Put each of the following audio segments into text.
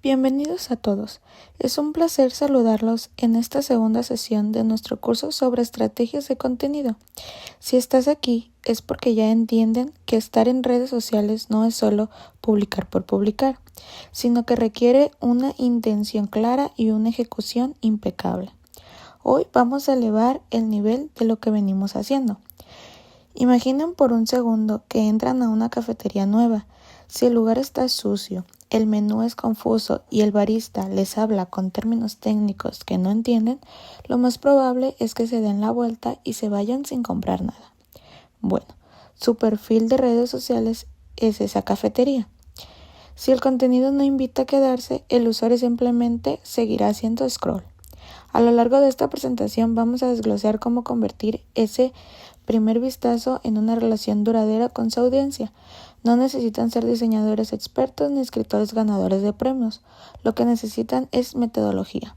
Bienvenidos a todos. Es un placer saludarlos en esta segunda sesión de nuestro curso sobre estrategias de contenido. Si estás aquí es porque ya entienden que estar en redes sociales no es solo publicar por publicar, sino que requiere una intención clara y una ejecución impecable. Hoy vamos a elevar el nivel de lo que venimos haciendo. Imaginen por un segundo que entran a una cafetería nueva. Si el lugar está sucio, el menú es confuso y el barista les habla con términos técnicos que no entienden, lo más probable es que se den la vuelta y se vayan sin comprar nada. Bueno, su perfil de redes sociales es esa cafetería. Si el contenido no invita a quedarse, el usuario simplemente seguirá haciendo scroll. A lo largo de esta presentación vamos a desglosar cómo convertir ese primer vistazo en una relación duradera con su audiencia. No necesitan ser diseñadores expertos ni escritores ganadores de premios. Lo que necesitan es metodología.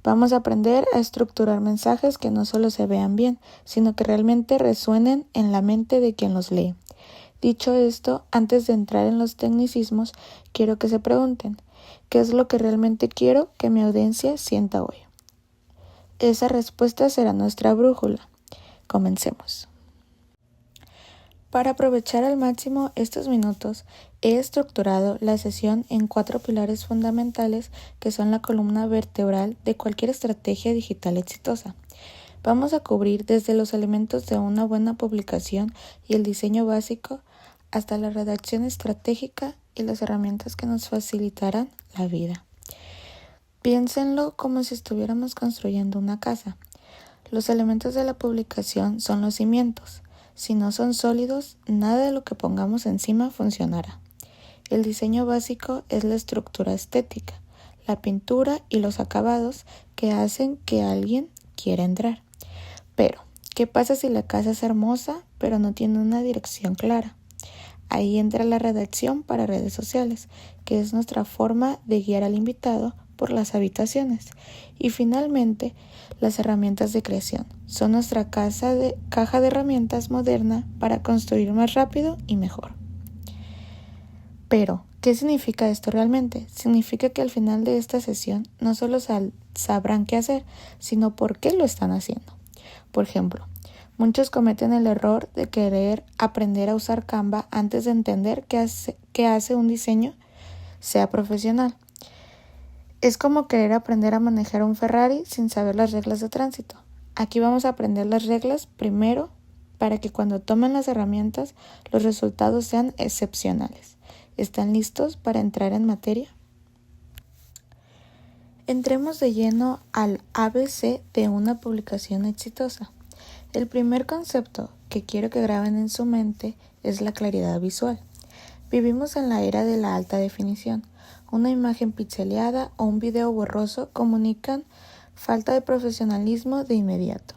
Vamos a aprender a estructurar mensajes que no solo se vean bien, sino que realmente resuenen en la mente de quien los lee. Dicho esto, antes de entrar en los tecnicismos, quiero que se pregunten, ¿qué es lo que realmente quiero que mi audiencia sienta hoy? Esa respuesta será nuestra brújula. Comencemos. Para aprovechar al máximo estos minutos, he estructurado la sesión en 4 pilares fundamentales que son la columna vertebral de cualquier estrategia digital exitosa. Vamos a cubrir desde los elementos de una buena publicación y el diseño básico hasta la redacción estratégica y las herramientas que nos facilitarán la vida. Piénsenlo como si estuviéramos construyendo una casa. Los elementos de la publicación son los cimientos. Si no son sólidos, nada de lo que pongamos encima funcionará. El diseño básico es la estructura estética, la pintura y los acabados que hacen que alguien quiera entrar. Pero, ¿qué pasa si la casa es hermosa, pero no tiene una dirección clara? Ahí entra la redacción para redes sociales, que es nuestra forma de guiar al invitado por las habitaciones. Y finalmente, las herramientas de creación. Son nuestra caja de herramientas moderna para construir más rápido y mejor. Pero, ¿qué significa esto realmente? Significa que al final de esta sesión no solo sabrán qué hacer, sino por qué lo están haciendo. Por ejemplo, muchos cometen el error de querer aprender a usar Canva antes de entender qué hace un diseño sea profesional. Es como querer aprender a manejar un Ferrari sin saber las reglas de tránsito. Aquí vamos a aprender las reglas primero para que cuando tomen las herramientas los resultados sean excepcionales. ¿Están listos para entrar en materia? Entremos de lleno al ABC de una publicación exitosa. El primer concepto que quiero que graben en su mente es la claridad visual. Vivimos en la era de la alta definición. Una imagen pixeleada o un video borroso comunican falta de profesionalismo de inmediato.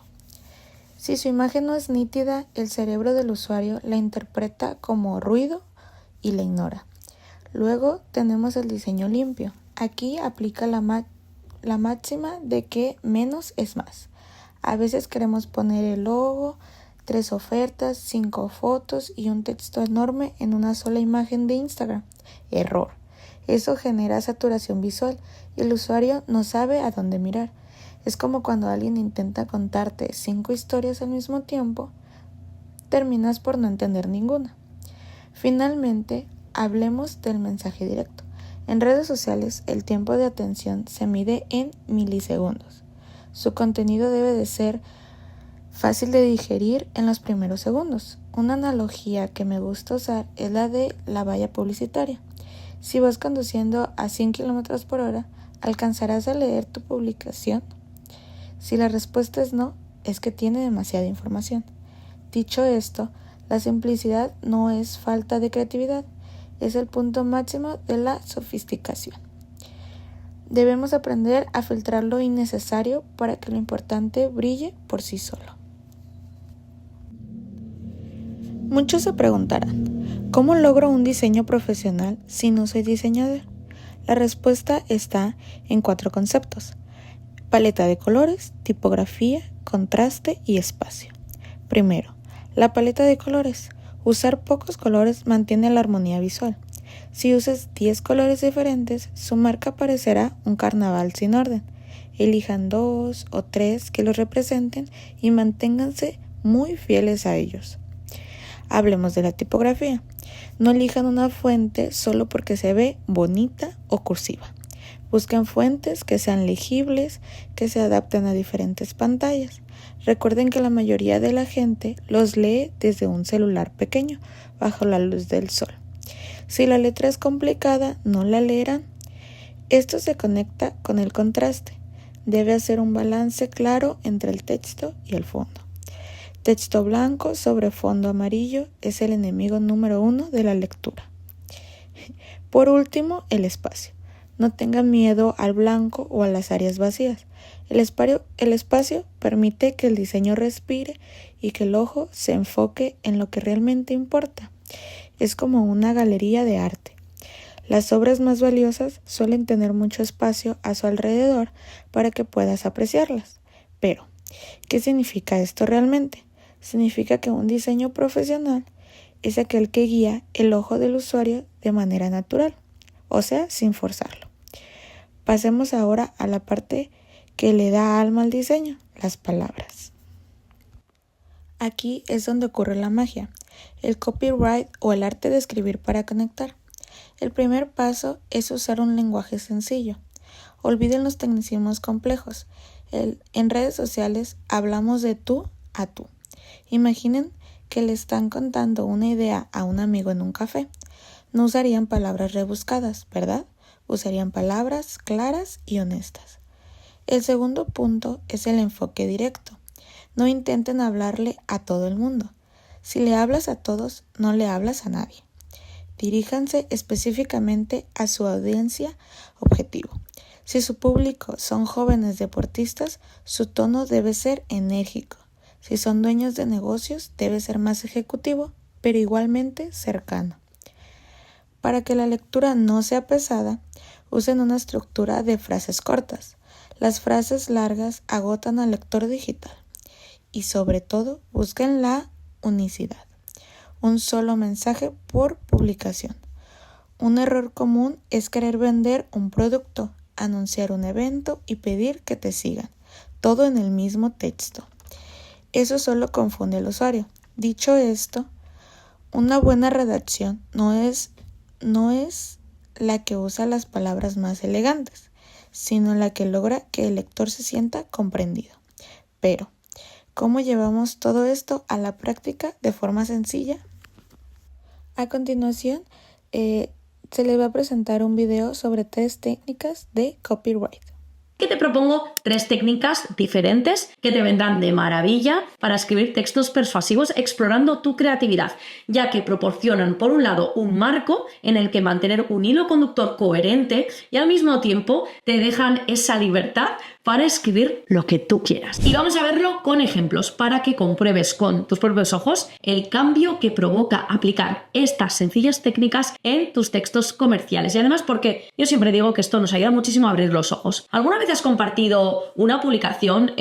Si su imagen no es nítida, el cerebro del usuario la interpreta como ruido y la ignora. Luego tenemos el diseño limpio. Aquí aplica la máxima de que menos es más. A veces queremos poner el logo, 3 ofertas, 5 fotos y un texto enorme en una sola imagen de Instagram. Error. Eso genera saturación visual y el usuario no sabe a dónde mirar. Es como cuando alguien intenta contarte 5 historias al mismo tiempo, terminas por no entender ninguna. Finalmente, hablemos del mensaje directo. En redes sociales, el tiempo de atención se mide en milisegundos. Su contenido debe de ser fácil de digerir en los primeros segundos. Una analogía que me gusta usar es la de la valla publicitaria. Si vas conduciendo a 100 km por hora, ¿alcanzarás a leer tu publicación? Si la respuesta es no, es que tiene demasiada información. Dicho esto, la simplicidad no es falta de creatividad, es el punto máximo de la sofisticación. Debemos aprender a filtrar lo innecesario para que lo importante brille por sí solo. Muchos se preguntarán, ¿cómo logro un diseño profesional si no soy diseñador? La respuesta está en 4 conceptos: paleta de colores, tipografía, contraste y espacio. Primero, la paleta de colores. Usar pocos colores mantiene la armonía visual. Si usas 10 colores diferentes, su marca parecerá un carnaval sin orden. Elijan 2 o 3 que los representen y manténganse muy fieles a ellos. Hablemos de la tipografía. No elijan una fuente solo porque se ve bonita o cursiva. Busquen fuentes que sean legibles, que se adapten a diferentes pantallas. Recuerden que la mayoría de la gente los lee desde un celular pequeño, bajo la luz del sol. Si la letra es complicada, no la leerán. Esto se conecta con el contraste. Debe hacer un balance claro entre el texto y el fondo. Texto blanco sobre fondo amarillo es el enemigo número 1 de la lectura. Por último, el espacio. No tengan miedo al blanco o a las áreas vacías. El espacio permite que el diseño respire y que el ojo se enfoque en lo que realmente importa. Es como una galería de arte. Las obras más valiosas suelen tener mucho espacio a su alrededor para que puedas apreciarlas. Pero, ¿qué significa esto realmente? Significa que un diseño profesional es aquel que guía el ojo del usuario de manera natural, o sea, sin forzarlo. Pasemos ahora a la parte que le da alma al diseño, las palabras. Aquí es donde ocurre la magia, el copyright o el arte de escribir para conectar. El primer paso es usar un lenguaje sencillo. Olviden los tecnicismos complejos. En redes sociales hablamos de tú a tú. Imaginen que le están contando una idea a un amigo en un café. No usarían palabras rebuscadas, ¿verdad? Usarían palabras claras y honestas. El segundo punto es el enfoque directo. No intenten hablarle a todo el mundo. Si le hablas a todos, no le hablas a nadie. Diríjanse específicamente a su audiencia objetivo. Si su público son jóvenes deportistas, su tono debe ser enérgico. Si son dueños de negocios, debe ser más ejecutivo, pero igualmente cercano. Para que la lectura no sea pesada, usen una estructura de frases cortas. Las frases largas agotan al lector digital. Y sobre todo, busquen la unicidad. Un solo mensaje por publicación. Un error común es querer vender un producto, anunciar un evento y pedir que te sigan, todo en el mismo texto. Eso solo confunde al usuario. Dicho esto, una buena redacción no es la que usa las palabras más elegantes, sino la que logra que el lector se sienta comprendido. Pero, ¿cómo llevamos todo esto a la práctica de forma sencilla? A continuación, se les va a presentar un video sobre 3 técnicas de copyright. Que te propongo 3 técnicas diferentes que te vendrán de maravilla para escribir textos persuasivos explorando tu creatividad, ya que proporcionan, por un lado, un marco en el que mantener un hilo conductor coherente y al mismo tiempo te dejan esa libertad para escribir lo que tú quieras. Y vamos a verlo con ejemplos para que compruebes con tus propios ojos el cambio que provoca aplicar estas sencillas técnicas en tus textos comerciales. Y además porque yo siempre digo que esto nos ayuda muchísimo a abrir los ojos. ¿Alguna vez has compartido una publicación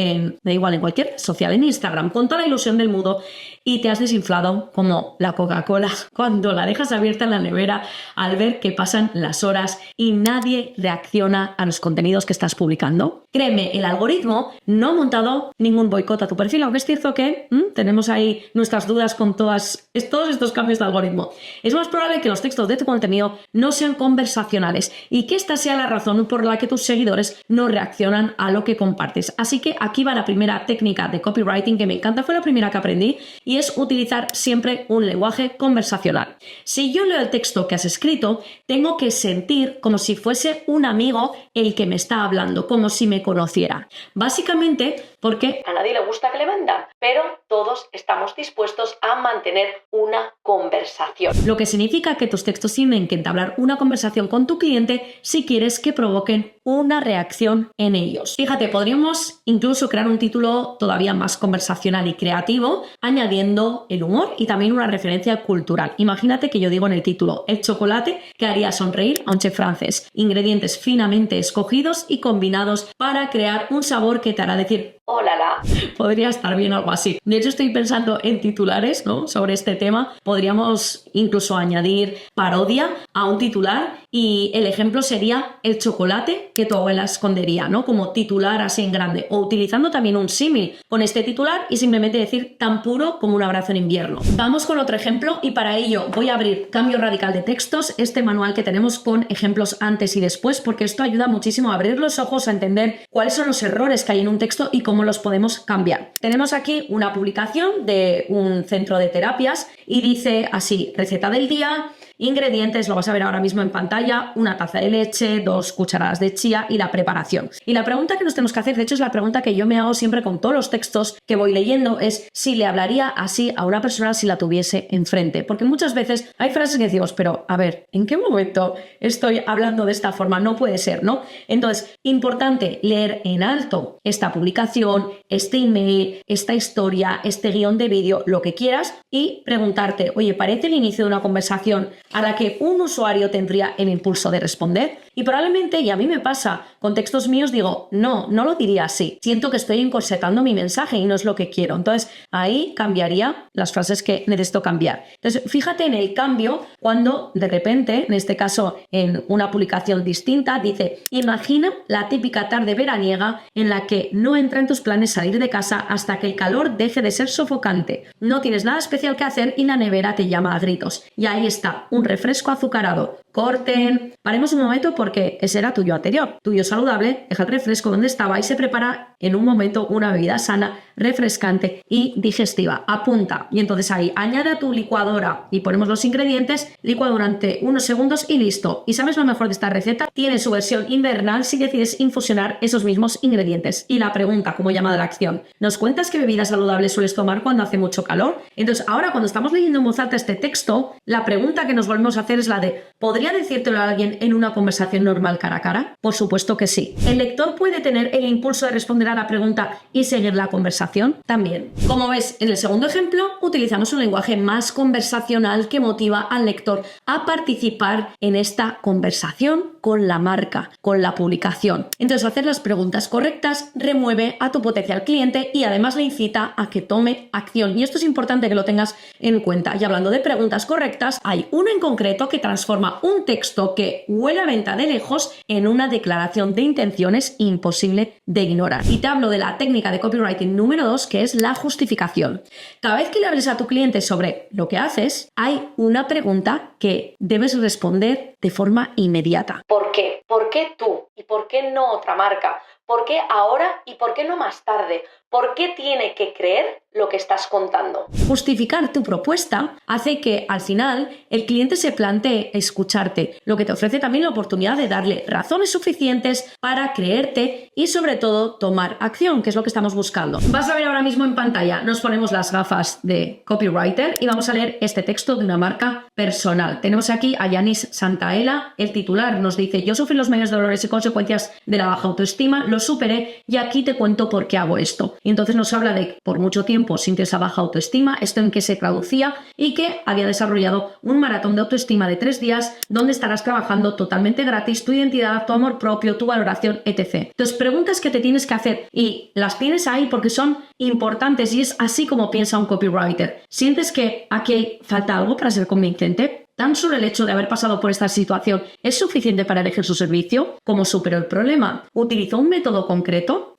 da igual, en cualquier red social, en Instagram, con toda la ilusión del mundo y te has desinflado como la Coca-Cola cuando la dejas abierta en la nevera al ver que pasan las horas y nadie reacciona a los contenidos que estás publicando? Créeme, el algoritmo no ha montado ningún boicot a tu perfil, aunque es cierto que tenemos ahí nuestras dudas con todos estos cambios de algoritmo. Es más probable que los textos de tu contenido no sean conversacionales y que esta sea la razón por la que tus seguidores no reaccionan a lo que compartes. Así que aquí va la primera técnica de copywriting que me encanta, fue la primera que aprendí, y es utilizar siempre un lenguaje conversacional. Si yo leo el texto que has escrito, tengo que sentir como si fuese un amigo el que me está hablando, como si me conociera. Básicamente porque a nadie le gusta que le vendan, pero todos estamos dispuestos a mantener una conversación. Lo que significa que tus textos tienen que entablar una conversación con tu cliente si quieres que provoquen una reacción en ellos. Fíjate, podríamos incluso crear un título todavía más conversacional y creativo, añadiendo el humor y también una referencia cultural. Imagínate que yo digo en el título: el chocolate que haría sonreír a un chef francés. Ingredientes finamente escogidos y combinados para crear un sabor que te hará decir ¡Oh, la, la! Podría estar bien algo así. De hecho, estoy pensando en titulares, ¿no? Sobre este tema. Podríamos incluso añadir parodia a un titular y el ejemplo sería el chocolate que tu abuela escondería, ¿no? Como titular así en grande. O utilizando también un símil con este titular y simplemente decir tan puro como un abrazo en invierno. Vamos con otro ejemplo y para ello voy a abrir Cambio Radical de Textos, este manual que tenemos con ejemplos antes y después, porque esto ayuda muchísimo a abrir los ojos, a entender cuáles son los errores que hay en un texto y cómo los podemos cambiar. Tenemos aquí una publicación de un centro de terapias y dice así: receta del día, ingredientes, lo vas a ver ahora mismo en pantalla, una taza de leche, 2 cucharadas de chía y la preparación. Y la pregunta que nos tenemos que hacer, de hecho es la pregunta que yo me hago siempre con todos los textos que voy leyendo, es si le hablaría así a una persona si la tuviese enfrente. Porque muchas veces hay frases que decimos, pero a ver, ¿en qué momento estoy hablando de esta forma? No puede ser, ¿no? Entonces, importante leer en alto esta publicación, este email, esta historia, este guión de vídeo, lo que quieras y preguntarte, oye, ¿parece el inicio de una conversación a la que un usuario tendría el impulso de responder? Y probablemente, y a mí me pasa, con textos míos digo, no lo diría así. Siento que estoy encorsetando mi mensaje y no es lo que quiero. Entonces, ahí cambiaría las frases que necesito cambiar. Entonces, fíjate en el cambio cuando de repente, en este caso en una publicación distinta, dice, imagina la típica tarde veraniega en la que no entra en tus planes salir de casa hasta que el calor deje de ser sofocante. No tienes nada especial que hacer y la nevera te llama a gritos. Y ahí está, un refresco azucarado. Corten, paremos un momento porque ese era tuyo anterior. Tuyo saludable, deja el refresco donde estaba y se prepara en un momento una bebida sana, refrescante y digestiva. Apunta. Y entonces ahí añade a tu licuadora y ponemos los ingredientes, licua durante unos segundos y listo. ¿Y sabes lo mejor de esta receta? Tiene su versión invernal si decides infusionar esos mismos ingredientes. Y la pregunta como llamada a la acción, ¿nos cuentas qué bebidas saludables sueles tomar cuando hace mucho calor? Entonces ahora cuando estamos leyendo en voz alta este texto, la pregunta que nos volvemos a hacer es la de, ¿podría decírtelo a alguien en una conversación normal cara a cara? Por supuesto que sí. ¿El lector puede tener el impulso de responder a la pregunta y seguir la conversación? También. Como ves, en el segundo ejemplo utilizamos un lenguaje más conversacional que motiva al lector a participar en esta conversación con la marca, con la publicación. Entonces, hacer las preguntas correctas remueve a tu potencial cliente y además le incita a que tome acción. Y esto es importante que lo tengas en cuenta. Y hablando de preguntas correctas, hay uno en concreto que transforma un texto que huele a venta de lejos en una declaración de intenciones imposible de ignorar. Y te hablo de la técnica de copywriting número 2, que es la justificación. Cada vez que le hables a tu cliente sobre lo que haces, hay una pregunta que debes responder de forma inmediata. ¿Por qué? ¿Por qué tú? ¿Y por qué no otra marca? ¿Por qué ahora y por qué no más tarde? ¿Por qué tiene que creer lo que estás contando? Justificar tu propuesta hace que al final el cliente se plantee escucharte, lo que te ofrece también la oportunidad de darle razones suficientes para creerte y sobre todo tomar acción, que es lo que estamos buscando. Vas a ver ahora mismo en pantalla, nos ponemos las gafas de copywriter y vamos a leer este texto de una marca personal. Tenemos aquí a Yanis Santaella, el titular nos dice, yo sufrí los mayores dolores y consecuencias de la baja autoestima, lo superé y aquí te cuento por qué hago esto. Y entonces nos habla de por mucho tiempo sintió esa baja autoestima, esto en qué se traducía y que había desarrollado un maratón de autoestima de 3 días donde estarás trabajando totalmente gratis tu identidad, tu amor propio, tu valoración, etc. Entonces preguntas que te tienes que hacer y las tienes ahí porque son importantes y es así como piensa un copywriter. ¿Sientes que aquí falta algo para ser convincente? ¿Tan solo el hecho de haber pasado por esta situación es suficiente para elegir su servicio? ¿Cómo superó el problema? ¿Utilizó un método concreto?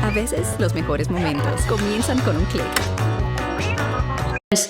A veces los mejores momentos comienzan con un clic.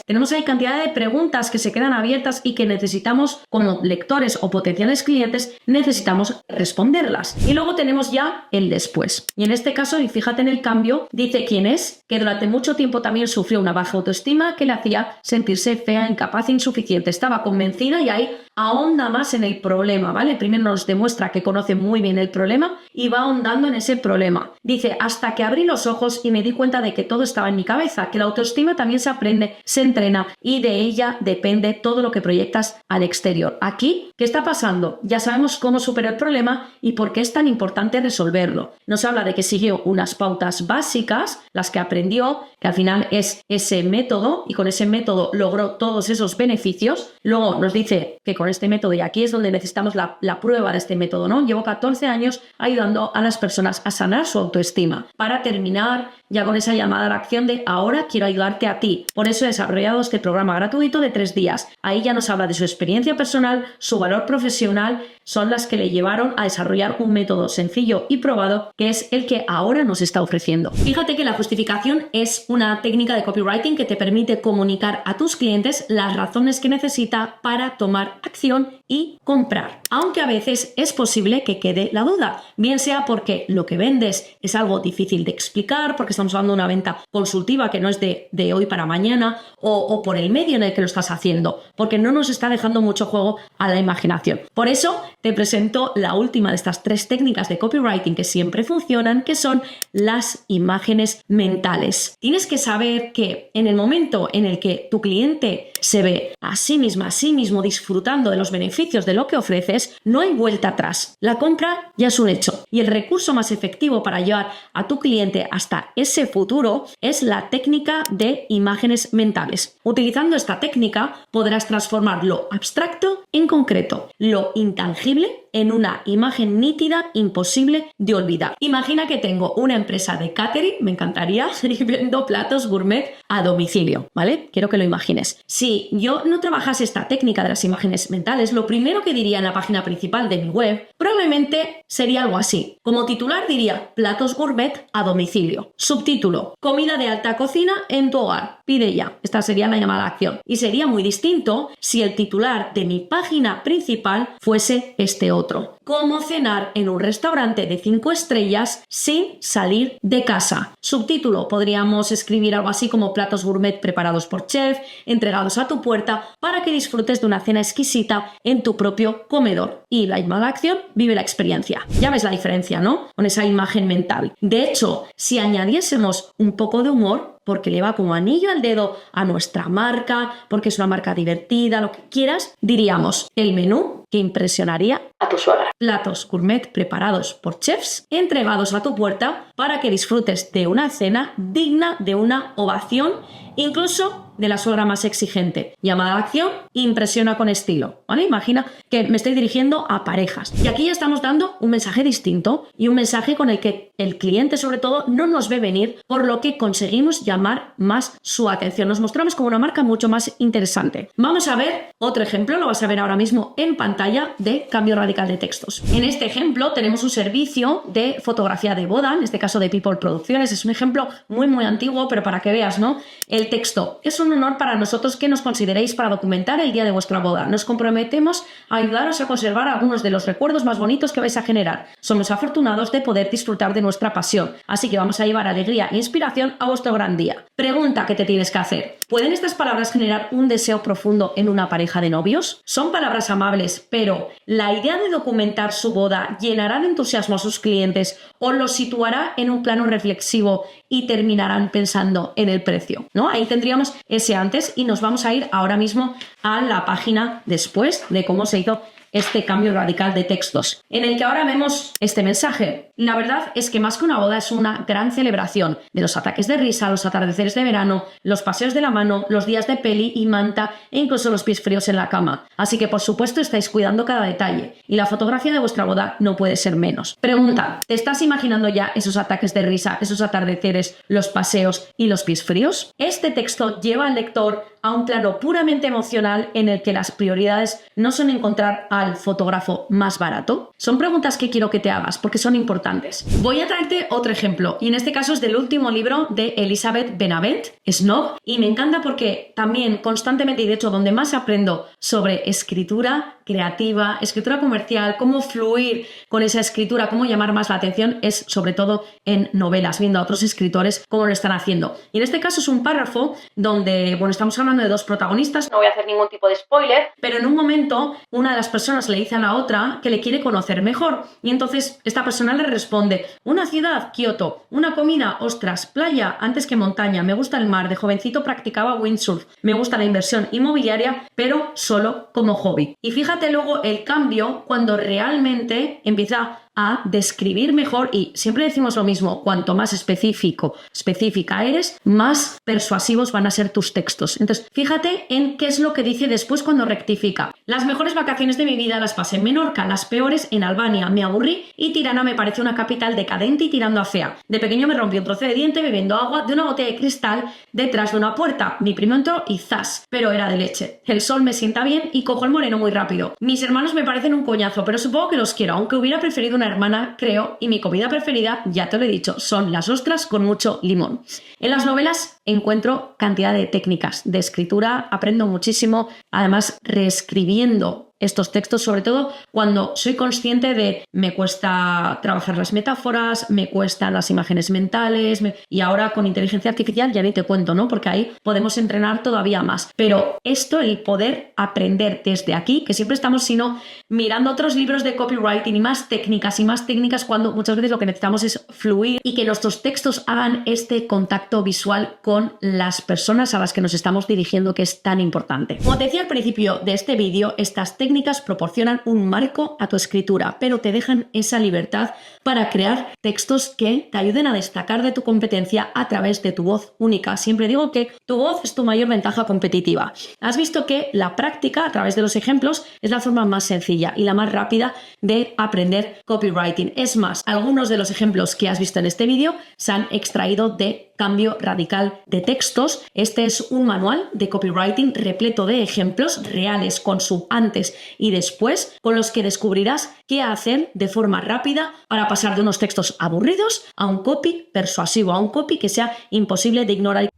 Tenemos ahí cantidad de preguntas que se quedan abiertas y que necesitamos, como lectores o potenciales clientes, necesitamos responderlas. Y luego tenemos ya el después. Y en este caso, y fíjate en el cambio, dice quién es, que durante mucho tiempo también sufrió una baja autoestima que le hacía sentirse fea, incapaz e insuficiente. Estaba convencida y ahí ahonda más en el problema, ¿vale? Primero nos demuestra que conoce muy bien el problema y va ahondando en ese problema. Dice, hasta que abrí los ojos y me di cuenta de que todo estaba en mi cabeza, que la autoestima también se aprende, se entrena y de ella depende todo lo que proyectas al exterior. Aquí, ¿qué está pasando? Ya sabemos cómo superar el problema y por qué es tan importante resolverlo. Nos habla de que siguió unas pautas básicas, las que aprendió, que al final es ese método, y con ese método logró todos esos beneficios. Luego nos dice que con este método, y aquí es donde necesitamos la prueba de este método, ¿no? Llevo 14 años ayudando a las personas a sanar su autoestima, para terminar ya con esa llamada a la acción de ahora quiero ayudarte a ti. Por eso he desarrollado este programa gratuito de 3 días. Ahí ya nos habla de su experiencia personal, su valor profesional, son las que le llevaron a desarrollar un método sencillo y probado, que es el que ahora nos está ofreciendo. Fíjate que la justificación es una técnica de copywriting que te permite comunicar a tus clientes las razones que necesita para tomar acción y comprar. Aunque a veces es posible que quede la duda, bien sea porque lo que vendes es algo difícil de explicar, porque estamos hablando de una venta consultiva que no es de hoy para mañana, o por el medio en el que lo estás haciendo, porque no nos está dejando mucho juego a la imaginación. Por eso te presento la última de estas 3 técnicas de copywriting que siempre funcionan, que son las imágenes mentales. Tienes que saber que en el momento en el que tu cliente se ve a sí misma, a sí mismo disfrutando de los beneficios de lo que ofreces, no hay vuelta atrás. La compra ya es un hecho. Y el recurso más efectivo para llevar a tu cliente hasta ese futuro es la técnica de imágenes mentales. Utilizando esta técnica podrás transformar lo abstracto en concreto, lo intangible en una imagen nítida, imposible de olvidar. Imagina que tengo una empresa de catering, me encantaría, y vendo platos gourmet a domicilio, ¿vale? Quiero que lo imagines. Si yo no trabajase esta técnica de las imágenes mentales, lo primero que diría en la página principal de mi web probablemente sería algo así. Como titular diría platos gourmet a domicilio. Subtítulo, comida de alta cocina en tu hogar. Pide ya. Esta sería la llamada a la acción. Y sería muy distinto si el titular de mi página principal fuese este otro. Cómo cenar en un restaurante de 5 estrellas sin salir de casa. Subtítulo, podríamos escribir algo así como platos gourmet preparados por chef, entregados a tu puerta para que disfrutes de una cena exquisita en tu propio comedor. Y la llamada a la acción, vive la experiencia. Ya ves la diferencia, ¿no? Con esa imagen mental. De hecho, si añadiésemos un poco de humor, porque le va como anillo al dedo a nuestra marca, porque es una marca divertida, lo que quieras, diríamos el menú que impresionaría a tu suegra. Platos gourmet preparados por chefs, entregados a tu puerta para que disfrutes de una cena digna de una ovación, incluso de la suegra más exigente. Llamada a la acción, impresiona con estilo, ¿vale? Imagina que me estoy dirigiendo a parejas. Y aquí ya estamos dando un mensaje distinto y un mensaje con el que el cliente, sobre todo, no nos ve venir, por lo que conseguimos llamar más su atención. Nos mostramos como una marca mucho más interesante. Vamos a ver otro ejemplo, lo vas a ver ahora mismo en pantalla, de cambio radical de textos. En este ejemplo tenemos un servicio de fotografía de boda, en este caso de People Producciones. Es un ejemplo muy antiguo, pero para que veas, ¿no? El texto: es un honor para nosotros que nos consideréis para documentar el día de vuestra boda. Nos comprometemos a ayudaros a conservar algunos de los recuerdos más bonitos que vais a generar. Somos afortunados de poder disfrutar de nuestra pasión, así que vamos a llevar alegría e inspiración a vuestro gran día. Pregunta que te tienes que hacer: ¿pueden estas palabras generar un deseo profundo en una pareja de novios? Son palabras amables, pero ¿la idea de documentar su boda llenará de entusiasmo a sus clientes o los situará en un plano reflexivo y terminarán pensando en el precio? ¿No? Ahí tendríamos ese antes y nos vamos a ir ahora mismo a la página después de cómo se hizo este cambio radical de textos, en el que ahora vemos este mensaje. La verdad es que más que una boda es una gran celebración de los ataques de risa, los atardeceres de verano, los paseos de la mano, los días de peli y manta e incluso los pies fríos en la cama. Así que por supuesto estáis cuidando cada detalle y la fotografía de vuestra boda no puede ser menos. Pregunta: ¿te estás imaginando ya esos ataques de risa, esos atardeceres, los paseos y los pies fríos? Este texto lleva al lector a un plano puramente emocional en el que las prioridades no son encontrar al fotógrafo más barato. Son preguntas que quiero que te hagas porque son importantes. Voy a traerte otro ejemplo y en este caso es del último libro de Elizabeth Benavent, Snob, y me encanta porque también constantemente, y de hecho donde más aprendo sobre escritura creativa, escritura comercial, cómo fluir con esa escritura, cómo llamar más la atención, es sobre todo en novelas, viendo a otros escritores cómo lo están haciendo. Y en este caso es un párrafo donde, bueno, estamos hablando de dos protagonistas, no voy a hacer ningún tipo de spoiler, pero en un momento una de las personas le dice a la otra que le quiere conocer mejor y entonces esta persona le responde: una ciudad, Kioto; una comida, ostras, playa antes que montaña; me gusta el mar, de jovencito practicaba windsurf; me gusta la inversión inmobiliaria, pero solo como hobby. Y fíjate luego el cambio cuando realmente empieza a describir mejor, y siempre decimos lo mismo: cuanto más específica eres, más persuasivos van a ser tus textos. Entonces, fíjate en qué es lo que dice después cuando rectifica: las mejores vacaciones de mi vida las pasé en Menorca, las peores en Albania, me aburrí y Tirana me parece una capital decadente y tirando a fea. De pequeño me rompí un trozo de diente bebiendo agua de una botella de cristal detrás de una puerta. Mi primo entró y ¡zas! Pero era de leche. El sol me sienta bien y cojo el moreno muy rápido. Mis hermanos me parecen un coñazo, pero supongo que los quiero, aunque hubiera preferido una hermana, creo, y mi comida preferida, ya te lo he dicho, son las ostras con mucho limón. En las novelas encuentro cantidad de técnicas de escritura, aprendo muchísimo, además reescribiendo estos textos, sobre todo cuando soy consciente de me cuesta trabajar las metáforas, me cuestan las imágenes mentales, y ahora con inteligencia artificial ya ni te cuento, ¿no? Porque ahí podemos entrenar todavía más. Pero esto, el poder aprender desde aquí, que siempre estamos sino mirando otros libros de copywriting y más técnicas, cuando muchas veces lo que necesitamos es fluir y que nuestros textos hagan este contacto visual con las personas a las que nos estamos dirigiendo, que es tan importante. Como te decía al principio de este vídeo, estas técnicas proporcionan un marco a tu escritura, pero te dejan esa libertad para crear textos que te ayuden a destacar de tu competencia a través de tu voz única. Siempre digo que tu voz es tu mayor ventaja competitiva. Has visto que la práctica a través de los ejemplos es la forma más sencilla y la más rápida de aprender copywriting. Es más, algunos de los ejemplos que has visto en este vídeo se han extraído de Cambio Radical de Textos. Este es un manual de copywriting repleto de ejemplos reales con su antes y después, con los que descubrirás qué hacer de forma rápida para pasar de unos textos aburridos a un copy persuasivo, a un copy que sea imposible de ignorar.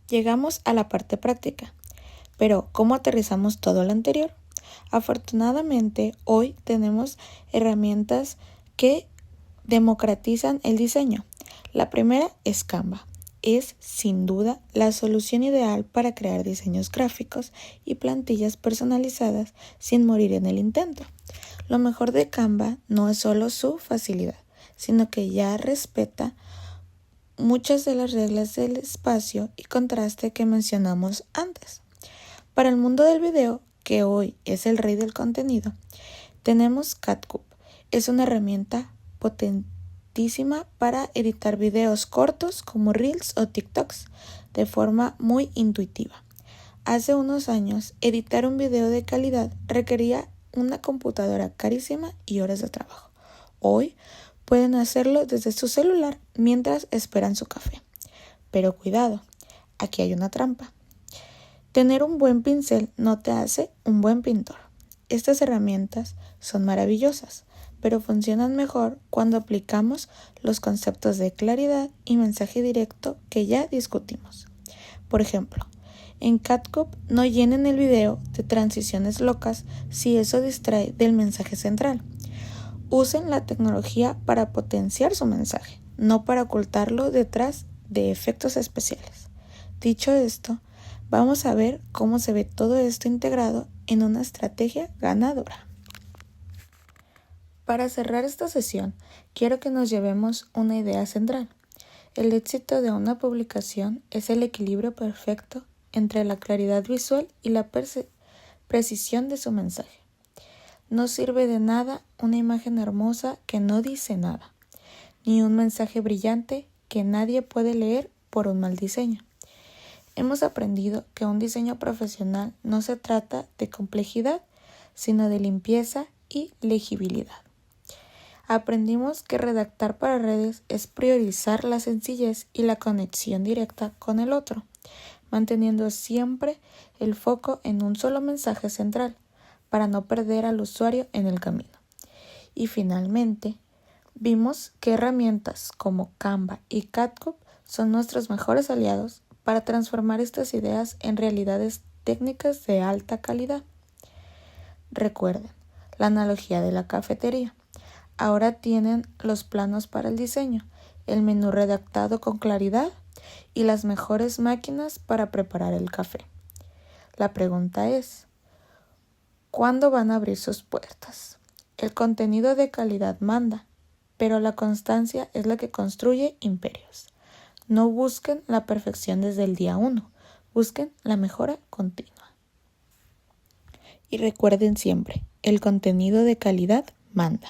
Llegamos a la parte práctica, pero ¿cómo aterrizamos todo lo anterior? Afortunadamente, hoy tenemos herramientas que democratizan el diseño. La primera es Canva. Es, sin duda, la solución ideal para crear diseños gráficos y plantillas personalizadas sin morir en el intento. Lo mejor de Canva no es solo su facilidad, sino que ya respeta muchas de las reglas del espacio y contraste que mencionamos antes. Para el mundo del video, que hoy es el rey del contenido, tenemos CapCut. Es una herramienta potentísima para editar videos cortos como Reels o TikToks de forma muy intuitiva. Hace unos años, editar un video de calidad requería una computadora carísima y horas de trabajo. Hoy pueden hacerlo desde su celular mientras esperan su café. Pero cuidado, aquí hay una trampa. Tener un buen pincel no te hace un buen pintor. Estas herramientas son maravillosas, pero funcionan mejor cuando aplicamos los conceptos de claridad y mensaje directo que ya discutimos. Por ejemplo, en CapCut no llenen el video de transiciones locas si eso distrae del mensaje central. Usen la tecnología para potenciar su mensaje, no para ocultarlo detrás de efectos especiales. Dicho esto, vamos a ver cómo se ve todo esto integrado en una estrategia ganadora. Para cerrar esta sesión, quiero que nos llevemos una idea central. El éxito de una publicación es el equilibrio perfecto entre la claridad visual y la precisión de su mensaje. No sirve de nada una imagen hermosa que no dice nada, ni un mensaje brillante que nadie puede leer por un mal diseño. Hemos aprendido que un diseño profesional no se trata de complejidad, sino de limpieza y legibilidad. Aprendimos que redactar para redes es priorizar la sencillez y la conexión directa con el otro, manteniendo siempre el foco en un solo mensaje central, para no perder al usuario en el camino. Y finalmente, vimos que herramientas como Canva y CapCut son nuestros mejores aliados para transformar estas ideas en realidades técnicas de alta calidad. Recuerden la analogía de la cafetería. Ahora tienen los planos para el diseño, el menú redactado con claridad y las mejores máquinas para preparar el café. La pregunta es, ¿cuándo van a abrir sus puertas? El contenido de calidad manda, pero la constancia es la que construye imperios. No busquen la perfección desde el día 1, busquen la mejora continua. Y recuerden siempre, el contenido de calidad manda.